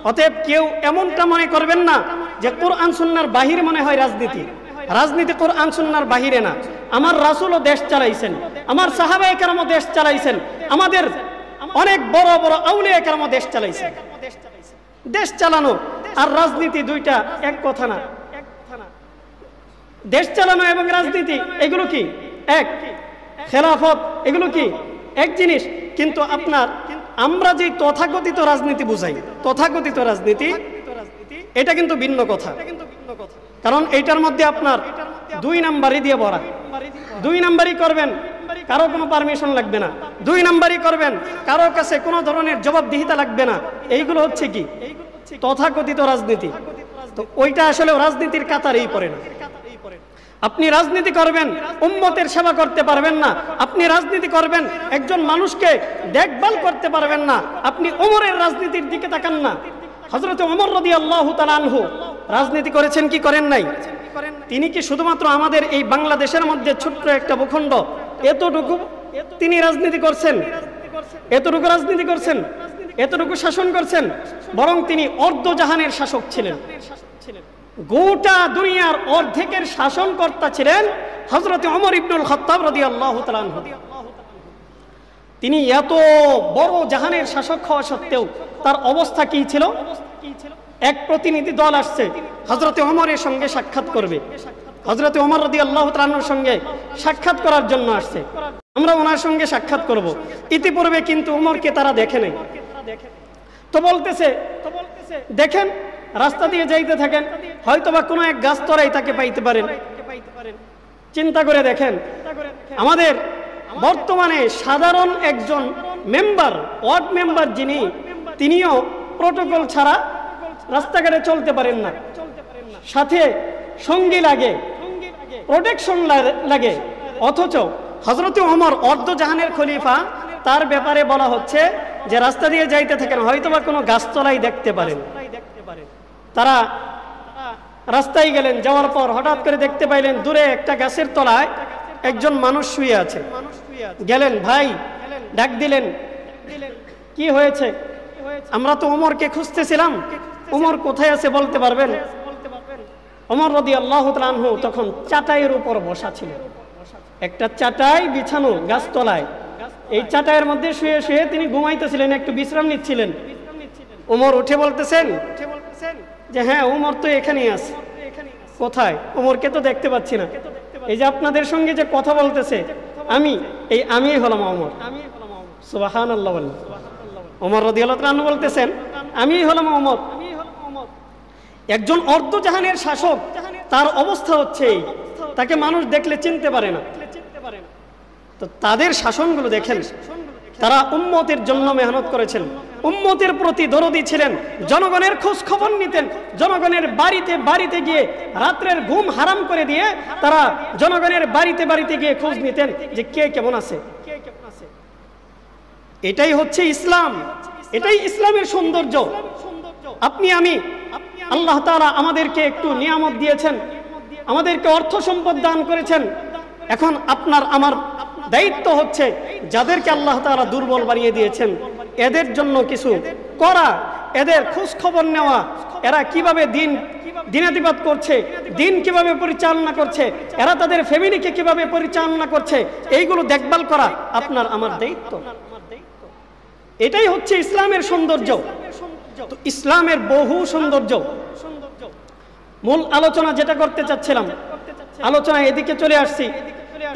অতএব কেউ এমনটা মনে করবেন না যে কোরআন সুন্নাহর বাহিরে মনে হয় রাজনীতি। রাজনীতি কোরআন সুন্নাহর বাহিরে না। আমার রাসূলও দেশ চালাইছেন, আমার সাহাবায়ে কেরামও দেশ চালাইছেন, আমাদের অনেক বড় বড় আউলিয়া কেরামও দেশ চালাইছেন। দেশ চালানো আর রাজনীতি দুইটা এক কথা না। দেশ চালানো এবং রাজনীতি এগুলো কি এক? খেলাফত এগুলো কি এক জিনিস? কিন্তু আমরা যে তথাকথিত রাজনীতি বুঝাই, তথাকথিত রাজনীতি, এটা কিন্তু ভিন্ন কথা। কারণ এইটার মধ্যে আপনার 2 নাম্বারই দিয়ে ভরা। 2 নাম্বারই করবেন, কারো কোনো পারমিশন লাগবে না। 2 নাম্বারই করবেন, কারো কাছে কোনো ধরনের জবাবদিহিতা লাগবে না। এইগুলো হচ্ছে কি তথাকথিত রাজনীতি। তো ওইটা আসলে রাজনীতির কাতারেই পড়ে না। আপনি রাজনীতি করবেন, উম্মতের সেবা করতে পারবেন না। আপনি রাজনীতি করবেন, একজন মানুষকে দেখভাল করতে পারবেন না। আপনি ওমরের রাজনীতির দিকে তাকান না। হযরত ওমর রাদিয়াল্লাহু তাআলা আনহু রাজনীতি করেছেন কি করেন নাই? তিনি কি শুধুমাত্র আমাদের এই বাংলাদেশের মধ্যে ছোট্ট একটা ভূখণ্ড এতটুকু তিনি রাজনীতি করছেন? এতটুকু রাজনীতি করছেন, এতটুকু শাসন করছেন? বরং তিনি অর্ধজাহানের শাসক ছিলেন। গোটা দুনিয়ার অর্ধেকের শাসনকর্তা ছিলেন হযরত ওমর ইবনুল খাত্তাব রাদিয়াল্লাহু তাআলা আনহু। তিনি এত বড় জাহানের শাসক হওয়া সত্ত্বেও তার অবস্থা কি ছিল? এক প্রতিনিধি দল আসছে, হযরত ওমরের সঙ্গে সাক্ষাৎ করবে। হযরত ওমর রাদিয়াল্লাহু তাআলা আনহুর সঙ্গে সাক্ষাৎ করার জন্য আসছে। আমরা ওনার সঙ্গে সাক্ষাৎ করব। ইতিপূর্বে কিন্তু ওমরকে তারা দেখে নাই। তো বলতেছে, দেখেন রাস্তা দিয়ে যাইতে থাকেন, হয়তোবা কোনো এক গাছতলায় তাকে পাইতে পারেন। চিন্তা করে দেখেন, আমাদের বর্তমানে সাধারণ একজন মেম্বার, ওয়ার্ড মেম্বার যিনি, তিনিও প্রটোকল ছাড়া রাস্তাঘাটে চলতে পারেন না। সাথে সঙ্গী লাগে, প্রোটেকশন লাগে। অথচ হযরত ওমর অর্ধজাহানের খলিফা, তার ব্যাপারে বলা হচ্ছে যে রাস্তা দিয়ে যাইতে থাকেন, হয়তোবা কোনো গাছতলায় দেখতে পারেন। তারা রাস্তায় গেলেন, যাওয়ার পর হঠাৎ করে দেখতে পাইলেন দূরে একটা গাছের তলায় একজন মানুষ শুয়ে আছে। গেলেন, ভাই ডাক দিলেন, কি হয়েছে? আমরা তো ওমরকে খুঁজতেছিলাম, ওমর কোথায় আছে বলতে পারবেন? ওমর রাদিয়াল্লাহু তাআলা আনহু তখন চাটাইয়ের উপর বসা ছিল। একটা চাটাই বিছানো গাছতলায়, এই চাটাইয়ের মধ্যে শুয়ে শুয়ে তিনি ঘুমাইতেছিলেন, একটু বিশ্রাম নিচ্ছিলেন। ওমর উঠে বলতেছেন যে হ্যাঁ, ওমর তো এখানেই আছে। কোথায়? ওমরকে তো দেখতে পাচ্ছি না। এই যে আপনাদের সঙ্গে যে কথা বলতেছে, আমি হলাম ওমর। সুবহানাল্লাহ। ওমর রাদিয়াল্লাহু তাআলা আনহু বলতেছেন, আমি হলাম ওমর। একজন অর্ধজাহানের শাসক, তার অবস্থা হচ্ছে তাকে মানুষ দেখলে চিনতে পারে না। তো তাদের শাসনগুলো দেখেন, তারা উম্মতের জন্য মেহনত করেছেন, উম্মতের প্রতি দরদি ছিলেন, জনগণের খোঁজ খবর নিতেন, জনগণের বাড়িতে বাড়িতে গিয়ে রাত্রের ঘুম হারাম করে দিয়ে তারা জনগণের বাড়িতে বাড়িতে গিয়ে খোঁজ নিতেন যে কে কেমন আছে। এটাই হচ্ছে ইসলাম, এটাই ইসলামের সৌন্দর্য। আপনি আমি, আল্লাহ তাআলা আমাদেরকে একটু নিয়ামত দিয়েছেন, আমাদেরকে অর্থ সম্পদ দান করেছেন। এখন আপনার আমার দায়িত্ব হচ্ছে যাদেরকে আল্লাহ তাআলা দুর্বল বানিয়ে দিয়েছেন এদের জন্য কিছু করা, এদের খোঁজ খবর নেওয়া, এরা কিভাবে দিনাতিপাত করছে, দিন কিভাবে পরিচালনা করছে, এরা তাদের ফ্যামিলিকে কিভাবে পরিচালনা করছে, এইগুলো দেখভাল করা আপনার আমার দায়িত্ব। এটাই হচ্ছে ইসলামের সৌন্দর্য। তো ইসলামের বহু সৌন্দর্য। মূল আলোচনা যেটা করতে চাচ্ছিলাম, আলোচনা এদিকে চলে আসছি।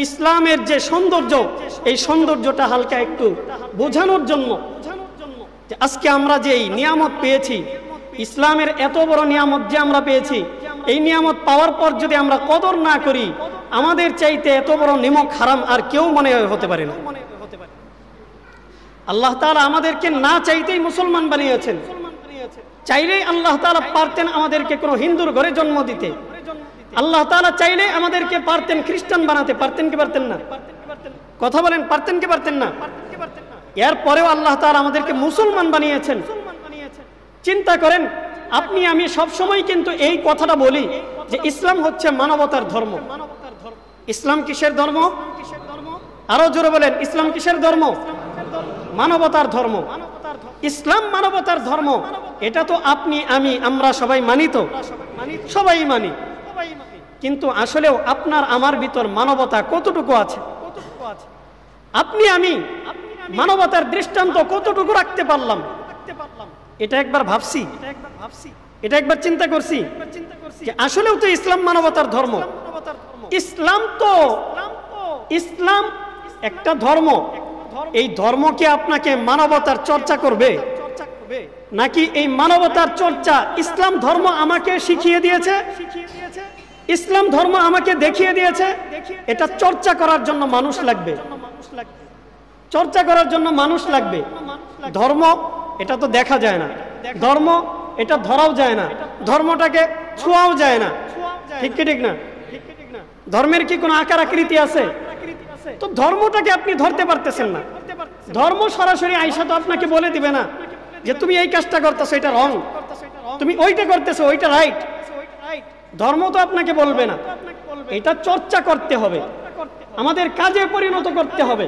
ইসলামের যে সৌন্দর্য, এই সৌন্দর্যটা হালকা একটু বোঝানোর জন্য যে আজকে আমরা যে এই নিয়ামত পেয়েছি, ইসলামের এত বড় নিয়ামত যে আমরা পেয়েছি, এই নিয়ামত পাওয়ার পর যদি আমরা কদর না করি, আমাদের চাইতে এত বড় নিমক হারাম আর কেউ মনে হতে পারে না। আল্লাহ তাআলা আমাদেরকে না চাইতেই মুসলমান বানিয়েছেন। চাইলেই আল্লাহ তাআলা পারতেন আমাদেরকে কোনো হিন্দুর ঘরে জন্ম দিতে। আল্লাহ তাআলা চাইলে আমাদেরকে পারতেন খ্রিস্টান বানাতে, পারতেন কি পারতেন না? কথা বলেন, পারতেন কি পারতেন না? এরপরেও আল্লাহ তাআলা আমাদেরকে মুসলমান বানিয়েছেন। চিন্তা করেন, আপনি আমি সব সময় কিন্তু এই কথাটা বলি যে ইসলাম হচ্ছে মানবতার ধর্ম। ইসলাম কিসের ধর্ম? আরো জোরে বলেন, ইসলাম কিসের ধর্ম? মানবতার ধর্ম। ইসলাম মানবতার ধর্ম, এটা তো আপনি আমি আমরা সবাই মানি, তো সবাই মানি, কিন্তু আসলেও আপনার আমার ভিতর মানবতা কতটুকু আছে? আপনি আমি মানবতার দৃষ্টান্ত কতটুকু রাখতে পারলাম? এটা একবার ভাবছি, এটা একবার চিন্তা করছি যে আসলেও তো ইসলাম মানবতার ধর্ম। ইসলাম একটা ধর্ম। এই ধর্ম কি আপনাকে মানবতার চর্চা করবে, নাকি এই মানবতার চর্চা ইসলাম ধর্ম আমাকে শিখিয়ে দিয়েছে, ইসলাম ধর্ম আমাকে দেখিয়ে দিয়েছে? এটা চর্চা করার জন্য মানুষ লাগবে, চর্চা করার জন্য মানুষ লাগবে। ধর্ম এটা তো দেখা যায় না, ধর্ম এটা ধরাও যায় না, ধর্মটাকে ছোঁয়াও যায় না, ঠিক কি ঠিক না? ধর্মের কি কোনো আকার আকৃতি আছে? তো ধর্মটাকে আপনি ধরতে পারতেছেন না। ধর্ম সরাসরি আইসা তো আপনাকে বলে দিবে না যে তুমি এই কাজটা করতেছো এটা রং, তুমি ওইটা করতেছো ওইটা রাইট। ধর্ম তো আপনাকে বলবে না, এটা চর্চা করতে হবে, আমাদের কাজে পরিণত করতে হবে।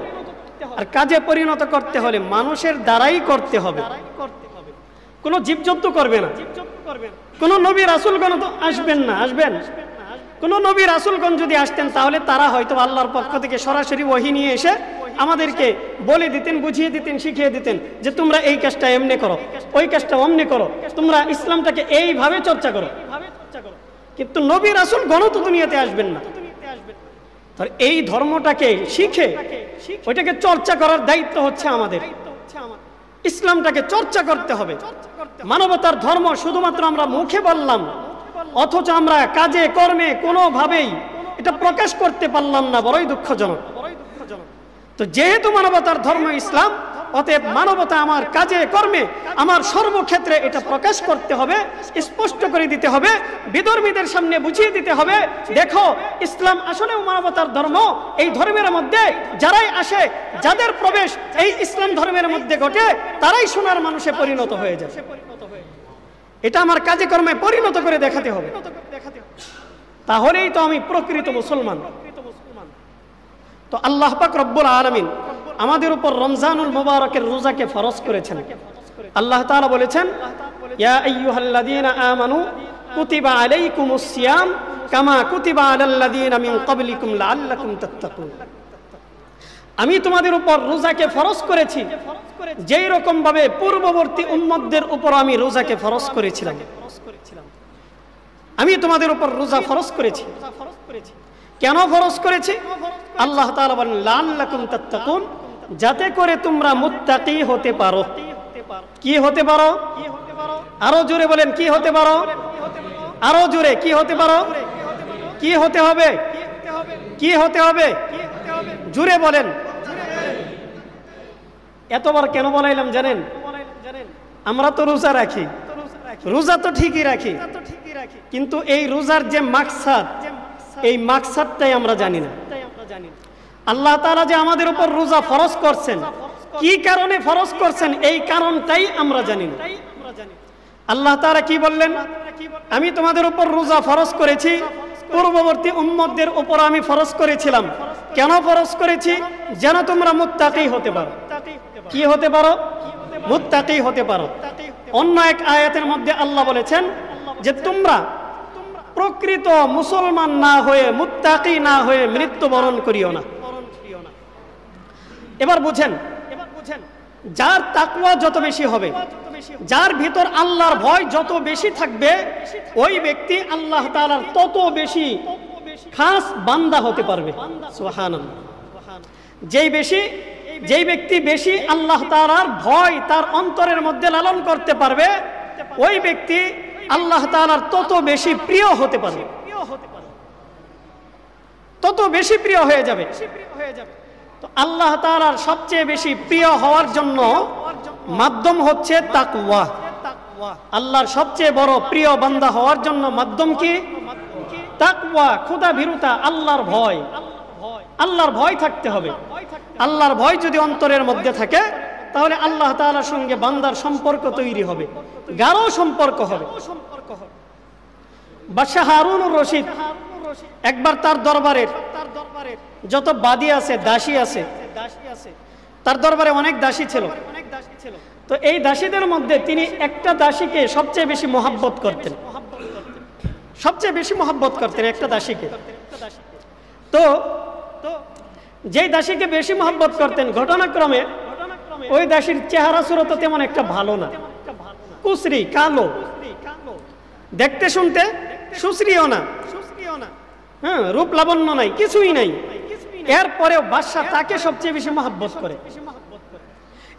আর কাজে পরিণত করতে হলে মানুষের দ্বারাই করতে হবে, কোনো জীবজন্তু করবে না। কোন নবী রাসূলগণ তো আসবেন না, আসবেন? কোন নবী রাসূলগণ যদি আসতেন তাহলে তারা হয়তো আল্লাহর পক্ষ থেকে সরাসরি ওহী নিয়ে এসে আমাদেরকে বলে দিতেন, বুঝিয়ে দিতেন, শিখিয়ে দিতেন যে তোমরা এই কাজটা এমনি করো, ওই কাজটা অমনি করো, তোমরা ইসলামটাকে এইভাবে চর্চা করো। কিন্তু নবী রাসূলগণ তো দুনিয়াতে আসবেন না। এই ধর্মটাকে শিখে ওইটাকে চর্চা করার দায়িত্ব হচ্ছে আমাদের। ইসলামটাকে চর্চা করতে হবে। মানবতার ধর্ম শুধুমাত্র আমরা মুখে বললাম, অথচ আমরা কাজে কর্মে কোনোভাবেই এটা প্রকাশ করতে পারলাম না, বড়ই দুঃখজনক। তো যেহেতু মানবতার ধর্ম ইসলাম, অতএব মানবতা আমার কাজে কর্মে আমার সর্বক্ষেত্রে এটা প্রকাশ করতে হবে, স্পষ্ট করে দিতে হবে, বিধর্মীদের সামনে বুঝিয়ে দিতে হবে, দেখো ইসলাম আসলেও মানবতার ধর্ম। এই ধর্মের মধ্যে যারাই আসে, যাদের প্রবেশ এই ইসলাম ধর্মের মধ্যে ঘটে, তারাই সোনার মানুষে পরিণত হয়ে যায়। এটা আমার কাজে কর্মে পরিণত করে দেখাতে হবে, তাহলেই তো আমি প্রকৃত মুসলমান। তো আল্লাহ পাক রব্বুল আলামিন আমাদের উপর রমজানুল মুবারকের রোজাকে ফরজ করেছেন। আল্লাহ তাআলা বলেছেন, ইয়া আইয়ুহাল্লাযীনা আমানু কুতিবা আলাইকুমুস সিয়াম কামা কুতিবা আলাল্লাযীনা মিন ক্বাবলিকুম লাআল্লাকুম তাত্তাকুন। আমি তোমাদের উপর রোজাকে ফরজ করেছি যেই রকম ভাবে পূর্ববর্তী উম্মতদের উপর আমি রোজাকে ফরজ করেছিলাম। আমি তোমাদের উপর রোজা ফরজ করেছি। কেন ফরজ করেছি? আল্লাহ তাআলা বলেন, লাআল্লাকুম তাত্তাকুন, যাতে করে তোমরা মুত্তাকি হতে পারো। কি হতে পারো? আরো জোরে বলেন, কি হতে পারো? আরো জোরে, কি হতে পারো? কি হতে হবে? কি হতে হবে? জোরে বলেন। এতবার কেন বলাইলাম জানেন? আমরা তো রোজা রাখি, রোজা তো ঠিকই রাখি, কিন্তু এই রোজার যে মাকসাদ, এই মাকসাদটাই আমরা জানি না। আল্লাহ তাআলা যে আমাদের উপর রোজা ফরজ করছেন, কি কারণে ফরজ করছেন, এই কারণটাই আমরা জানি না। আল্লাহ তাআলা কি বললেন? আমি তোমাদের উপর রোজা ফরজ করেছি, পূর্ববর্তী উম্মতদের উপর আমি ফরজ করেছিলাম। কেন ফরজ করেছি? যেন তোমরা মুত্তাকি হতে পারো। কি হতে পারো? মুত্তাকি হতে পারো। অন্য এক আয়াতের মধ্যে আল্লাহ বলেছেন যে তোমরা প্রকৃত মুসলমান না হয়ে, মুত্তাকি না হয়ে মৃত্যুবরণ করিও না। এবার বুঝেন, যার তাকওয়া যত বেশি হবে, যার ভিতর আল্লাহর ভয় যত বেশি থাকবে, ওই ব্যক্তি আল্লাহ তাআলার তত বেশি খাস বান্দা হতে পারবে। সুবহানাল্লাহ। যেই ব্যক্তি বেশি আল্লাহ তাআলার ভয় তার অন্তরের মধ্যে লালন করতে পারবে, ওই ব্যক্তি আল্লাহ তাআলার তত বেশি প্রিয় হতে পারবে, তত বেশি প্রিয় হয়ে যাবে। তো আল্লাহ তাআলার সবচেয়ে বেশি প্রিয় হওয়ার জন্য মাধ্যম হচ্ছে তাকওয়া। আল্লাহর সবচেয়ে বড় প্রিয় বান্দা হওয়ার জন্য মাধ্যম কি? তাকওয়া, খোদা ভীরুতা, আল্লাহর ভয়। আল্লাহর ভয় থাকতে হবে। আল্লাহর ভয় যদি অন্তরের মধ্যে থাকে, তাহলে আল্লাহ তাআলার সঙ্গে বান্দার সম্পর্ক তৈরি হবে, গাঢ় সম্পর্ক হবে। বাদশাহ হারুনুর রশিদ একবার তার দরবারের যত বাদী আছে, দাসী আছে, তার দরবারে অনেক দাসী ছিল। তো এই দাসীদের মধ্যে তিনি একটা দাসীকে সবচেয়ে বেশি মহব্বত করতেন, সবচেয়ে বেশি মহব্বত করতেন একটা দাসীকে। তো যেই দাসীকে বেশি মহব্বত করতেন, ঘটনাক্রমে ওই দাসীর চেহারা সুরত তেমন একটা ভালো না, কুচরি, কালো, দেখতে শুনতে সুশ্রীও না, হ্যাঁ, রূপ লাবণ্য নাই, কিছুই নাই। এরপরেও বাদশা তাকে সবচেয়ে বেশি মহব্বত করে।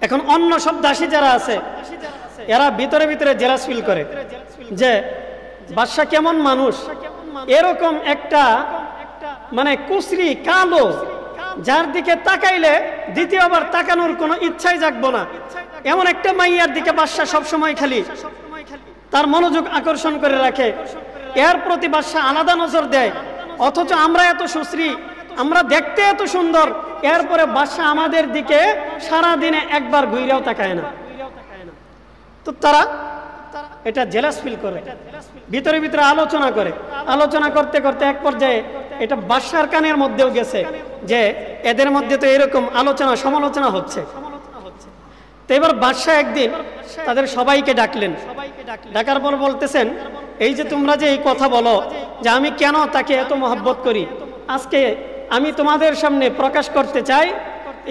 এখন অন্য সব দাসী যারা আছে এরা ভিতরে ভিতরে জেলাস ফিল করে যে বাদশা কেমন মানুষ, এরকম একটা মানে কুচরি কালো যার দিকে তাকাইলে দ্বিতীয়বার তাকানোর কোনো ইচ্ছাই জাগবো না, এমন একটা মাইয়ার দিকে বাদশা সবসময় খালি তার মনোযোগ আকর্ষণ করে রাখে। এর প্রতি বাদশা আলাদা নজর দেয়। অথচ আমরা এত সুশ্রী, আমরা দেখতে এত সুন্দর, এরপরে বাদশা আমাদের দিকে সারা দিনে একবার ঘুরেও তাকায় না। তো তারা এটা জেলাস ফিল করে, ভিতরে ভিতরে আলোচনা করে, আলোচনা করতে করতে এক পর্যায়ে এটা বাদশার কানের মধ্যেও গেছে যে এদের মধ্যে তো এরকম আলোচনা সমালোচনা হচ্ছে। তো এবার বাদশা একদিন তাদের সবাইকে ডাকলেন, ডাকার পর বলতেছেন, এই যে তোমরা যে এই কথা বলো যে আমি কেন তাকে এত মহব্বত করি, আজকে আমি তোমাদের সামনে প্রকাশ করতে চাই,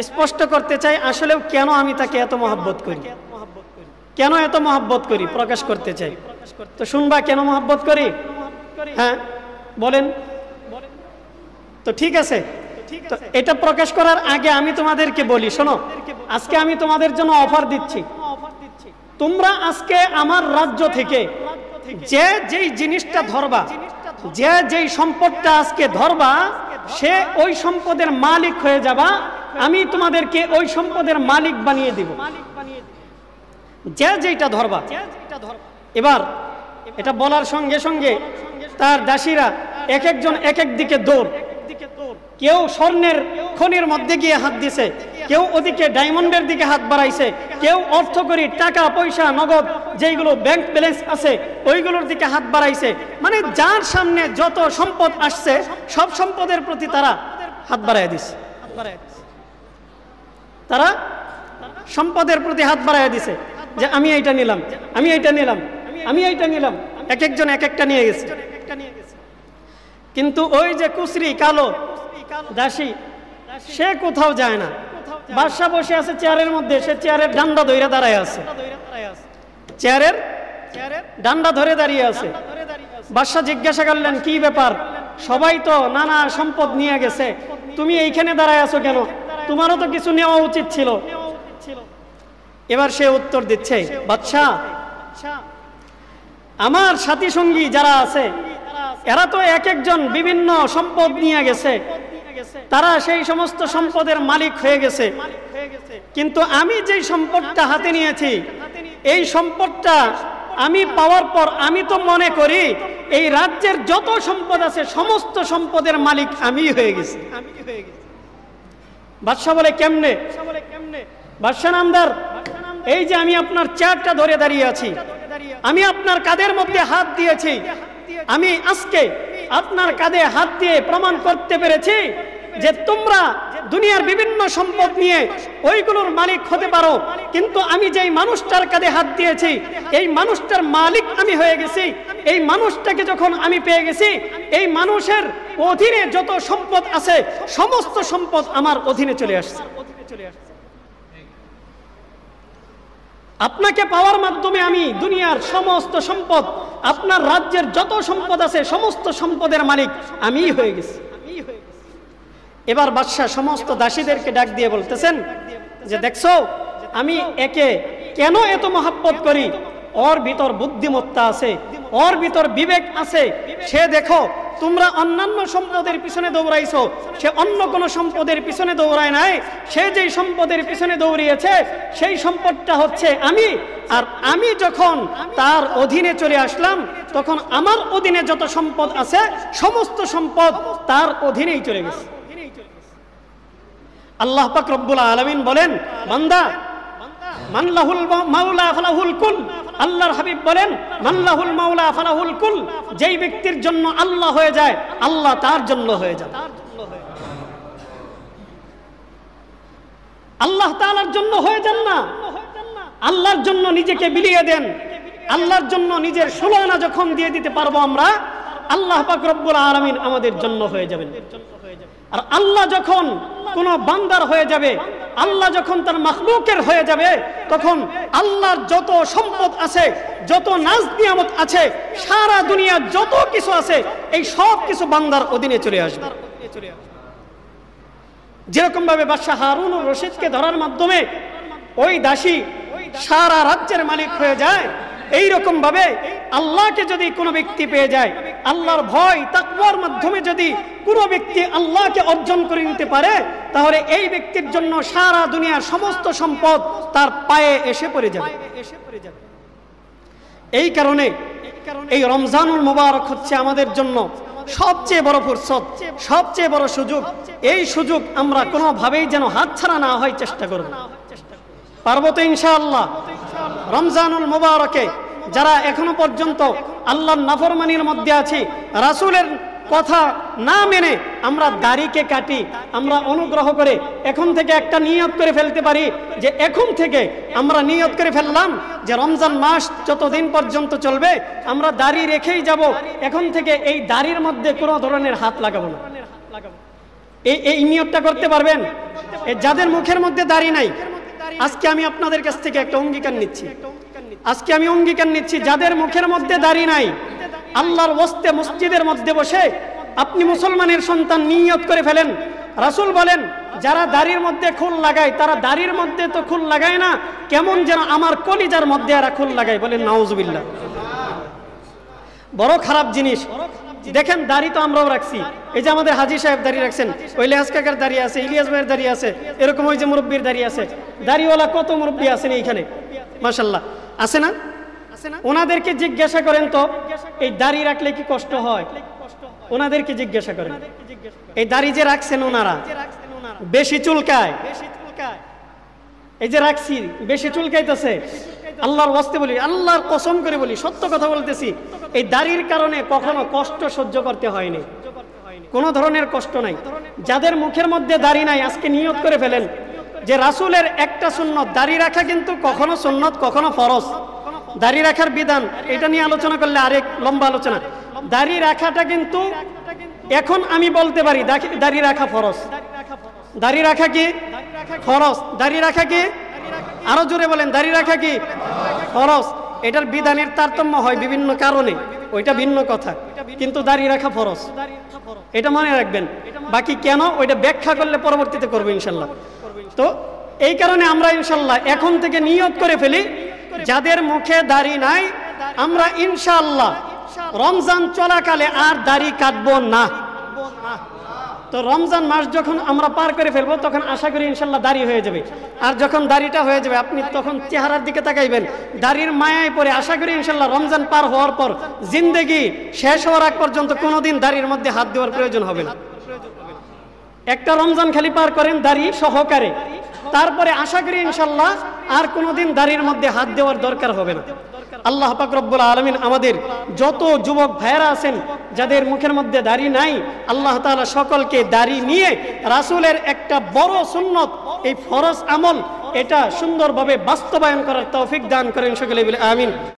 স্পষ্ট করতে চাই আসলেও কেন আমি তাকে এত মহব্বত করি, কেন এত মহব্বত করি, প্রকাশ করতে চাই। তো শুনবা কেন মহব্বত করি? হ্যাঁ বলেন। তো ঠিক আছে, তো এটা প্রকাশ করার আগে আমি তোমাদেরকে বলি, শোনো, আজকে আমি তোমাদের জন্য অফার দিচ্ছি। তোমরা আজকে আমার রাজ্য থেকে যে যেই জিনিসটা ধরবা, যে যেই সম্পদটা আজকে ধরবা, সে ওই সম্পদের মালিক হয়ে যাবা, আমি তোমাদেরকে ওই সম্পদের মালিক বানিয়ে দিব। যে যেটা ধরবা। এবার এটা বলার সঙ্গে সঙ্গে তার দাসীরা এক একজন এক এক দিকে দৌড়, কেউ স্বর্ণের খনির মধ্যে গিয়ে হাত দিছে, কেউ ওদিকে ডায়মন্ডের দিকে হাত বাড়াইছে, কেউ অর্থকরী টাকা পয়সা নগদ যেইগুলো ব্যাংক ব্যালেন্স আছে ওইগুলোর দিকে হাত বাড়াইছে। মানে যার সামনে যত সম্পদ আসছে সব সম্পদের প্রতি তারা হাত বাড়াই দিছে, তারা সম্পদের প্রতি হাত বাড়াই দিছে যে আমি এইটা নিলাম, আমি এইটা নিলাম, আমি এইটা নিলাম, এক একজন এক একটা নিয়ে গেছে। কিন্তু ওই যে কুচরি কালো দাসী সে কোথাও যায় না, বাদশা বসে আছে চেয়ারের মধ্যে, সে চেয়ারের ডান্ডা ধরে দাঁড়ায় আছে, চেয়ারের ডান্ডা ধরে দাঁড়িয়ে আছে। বাদশা জিজ্ঞাসা করলেন, কি ব্যাপার, সবাই তো নানা সম্পদ নিয়ে গেছে, তুমি এইখানে দাঁড়ায় আছো কেন, তোমারও তো কিছু নেওয়া উচিত ছিল। এবার সে উত্তর দিচ্ছে, বাদশা আমার সাথী সঙ্গী যারা আছে এরা তো এক একজন বিভিন্ন সম্পদ নিয়ে গেছে, তারা সেই সমস্ত সম্পদের মালিক হয়ে গেছে, কিন্তু আমি যেই সম্পদটা হাতে নিয়েছি এই সম্পদটা আমি পাওয়ার পর আমি তো মনে করি এই রাজ্যের যত সম্পদ আছে সমস্ত সম্পদের মালিক আমি হয়ে গেছি। বাদশা বলে, কেমনে? বাদশা নামদার, এই যে আমি আপনার চেয়ারটা ধরে দাঁড়িয়ে আছি, আমি আপনার কাঁধের মধ্যে হাত দিয়েছি, আমি আজকে আপনার কাঁধে হাত দিয়ে প্রমাণ করতে পেরেছি যে তোমরা দুনিয়ার বিভিন্ন সম্পদ নিয়ে ওইগুলোর মালিক হতে পারো, কিন্তু আমি যেই মানুষটার কাঁধে হাত দিয়েছি এই মানুষটার মালিক আমি হয়ে গেছি। এই মানুষটাকে যখন আমি পেয়ে গেছি, এই মানুষের অধীনে যত সম্পদ আছে সমস্ত সম্পদ আমার অধীনে চলে আসছে। আপনাকে পাওয়ার মাধ্যমে আমি দুনিয়ার সমস্ত সম্পদ, আপনার রাজ্যের যত সম্পদ আছে সমস্ত সম্পদের মালিক আমিই হয়ে গেছি। এবার বাদশা সমস্ত দাসীদেরকে ডাক দিয়ে বলতেছেন যে দেখছো আমি একে কেন এত মহব্বত করি, ওর ভিতর বুদ্ধিমত্তা আছে, ওর ভিতর বিবেক আছে। সে দেখো তোমরা অন্যান্য সম্পদের পিছনে দৌড়াইছো, সে অন্য কোনো সম্পদের পিছনে দৌড়ায় নাই, সে যেই সম্পদের পিছনে দৌড়িয়েছে সেই সম্পদটা হচ্ছে আমি। আর আমি যখন তার অধীনে চলে আসলাম তখন আমার অধীনে যত সম্পদ আছে সমস্ত সম্পদ তার অধীনেই চলে গেছে। আল্লাহ পাক রব্বুল আলামিন বলেন, বান্দা মানলাহুল মাওলা ফালাহুল কুল, আল্লাহর হাবিব বলেন মানলাহুল মাওলা ফালাহুল কুল, যেই ব্যক্তির জন্য আল্লাহ হয়ে যায় আল্লাহ তার জন্য হয়ে যায়। আল্লাহ তাআলার জন্য হয়ে যান না, আল্লাহর জন্য নিজেকে বিলিয়ে দেন, আল্লাহর জন্য নিজের 16 আনা যখন দিয়ে দিতে পারবো আমরা, আল্লাহ পাক রব্বুল আলামিন আমাদের জন্য হয়ে যাবেন। আর আল্লাহ যখন কোন বান্দার হয়ে যাবে, আল্লাহ যখন তার মাখলুকের হয়ে যাবে, তখন আল্লাহর যত সম্পদ আছে, যত নাজ নিয়ামত আছে, সারা দুনিয়া যত কিছু আছে, এই সব কিছু বান্দার অধীনে চলে আসবে। যেরকম ভাবে বাদশাহ হারুন ও রশিদকে ধরার মাধ্যমে ওই দাসী সারা রাজ্যের মালিক হয়ে যায়, এই রকম ভাবে আল্লাহকে যদি কোনো ব্যক্তি পেয়ে যায়, আল্লাহর ভয় তাকওয়ার মাধ্যমে যদি কোনো ব্যক্তি আল্লাহকে অর্জন করে নিতে পারে, তাহলে এই ব্যক্তির জন্য সারা দুনিয়ার সমস্ত সম্পদ তার পায়ে এসে পড়ে যাবে। এই কারণে এই রমজানুল মুবারক হচ্ছে আমাদের জন্য সবচেয়ে বড় ফুরসত, সবচেয়ে বড় সুযোগ। এই সুযোগ আমরা কোনোভাবেই যেন হাতছাড়া না হয় চেষ্টা করব। পারবো তো ইনশাআল্লাহ? রমজানুল মুবারকে যারা এখনো পর্যন্ত আল্লাহর নাফরমানির মধ্যে আছি, রাসূলের কথা না মেনে আমরা দাড়িকে কাটি, আমরা অনুগ্রহ করে এখন থেকে একটা নিয়ত করে ফেলতে পারি যে এখন থেকে আমরা নিয়ত করে ফেললাম যে রমজান মাস যতদিন পর্যন্ত চলবে আমরা দাড়ি রেখেই যাব, এখন থেকে এই দাড়ির মধ্যে কোনো ধরনের হাত লাগাবো না। এই নিয়তটা করতে পারবেন? যাদের মুখের মধ্যে দাড়ি নাই, আজকে আমি আপনাদের কাছ থেকে একটা অঙ্গীকার নিচ্ছি, আজকে আমি অঙ্গীকার নিচ্ছি, যাদের মুখের মধ্যে দাড়ি নাই, আল্লাহর ওয়াস্তে মসজিদের মধ্যে বসে আপনি মুসলমানের সন্তান নিয়ত করে ফেলেন। রাসূল বলেন, যারা দাড়ির মধ্যে খুল লাগায় তারা দাড়ির মধ্যে তো খুল লাগায় না, কেমন যেন আমার কলিজার মধ্যে এরা খুল লাগায়। বলেন নাউজুবিল্লাহ। বড় খারাপ জিনিস। দেখেন, দাড়ি তো আমরাও রাখছি, এই যে আমাদের হাজী সাহেব দাড়ি রাখছেন, ওই লেহাজ কাকার দাড়ি আছে, ইলিয়াস ভাইয়ের দাড়ি আছে, এরকম ওই যে মুরব্বীর দাড়ি আছে, দাড়িওয়ালা কত মুরব্বী আছেন এইখানে, মাশাআল্লাহ, আছে না? ওনাদেরকে জিজ্ঞাসা করেন তো, এই দাড়ি রাখলে কি কষ্ট হয়? ওনাদেরকে জিজ্ঞাসা করেন। এই দাড়ি যে রাখছেন ওনারা, বেশি চুলকায়? এই যে রাখছি বেশি চুলকাইতেছে? আল্লাহর ওয়াস্তে বলি, আল্লাহর কসম করে বলি, সত্য কথা বলতেছি, এই দাড়ির কারণে কখনো কষ্ট সহ্য করতে হয়নি, কোনো ধরনের কষ্ট নাই। যাদের মুখের মধ্যে দাড়ি নাই, আজকে নিয়ত করে ফেলেন যে রাসূলের একটা সুন্নত, দাড়ি রাখা কিন্তু কখনো সুন্নত কখনো ফরজ। দাড়ি রাখার বিধান, এটা নিয়ে আলোচনা করলে আরেক লম্বা আলোচনা। দাড়ি রাখাটা কিন্তু এখন আমি বলতে পারি দাড়ি রাখা ফরজ। দাড়ি রাখা কি ফরজ? দাড়ি রাখা কি? আরো জোরে বলেন, দাড়ি রাখা কি ফরজ? এটার বিধানের তারতম্য হয় বিভিন্ন কারণে, ওইটা ভিন্ন কথা, কিন্তু দাড়ি রাখা ফরজ, এটা মনে রাখবেন। বাকি কেন ওইটা ব্যাখ্যা করলে পরবর্তীতে করবো ইনশাল্লাহ। তো এই কারণে আমরা ইনশাল্লাহ এখন থেকে নিয়ত করে ফেলি, যাদের মুখে দাড়ি নাই আমরা ইনশাআল্লাহ রমজান চলাকালে আর দাড়ি কাটবো না। তো রমজান মাস যখন আমরা পার করে ফেলবো তখন আশা করি ইনশাল্লাহ দাড়ি হয়ে যাবে। আর যখন দাড়িটা হয়ে যাবে আপনি তখন চেহারার দিকে তাকাইবেন, দাড়ির মায়ায় পড়ে আশা করি ইনশাল্লাহ রমজান পার হওয়ার পর জিন্দেগি শেষ হওয়ার আগ পর্যন্ত কোনোদিন দাড়ির মধ্যে হাত দেওয়ার প্রয়োজন হবে না। একটা রমজান খালি পার করেন দাড়ি সহকারে, তারপরে আশা করি ইনশাল্লাহ আর কোনোদিন দাড়ির মধ্যে হাত দেওয়ার দরকার হবে না। আল্লাহ পাক রব্বুল আলামিন আমাদের যত যুবক ভাইরা আছেন যাদের মুখের মধ্যে দাড়ি নাই, আল্লাহ তাআলা সকলকে দাড়ি নিয়ে রাসূলের একটা বড় সুন্নত, এই ফরজ আমল, এটা সুন্দরভাবে বাস্তবায়ন করার তৌফিক দান করেন সকলে বলে আমিন।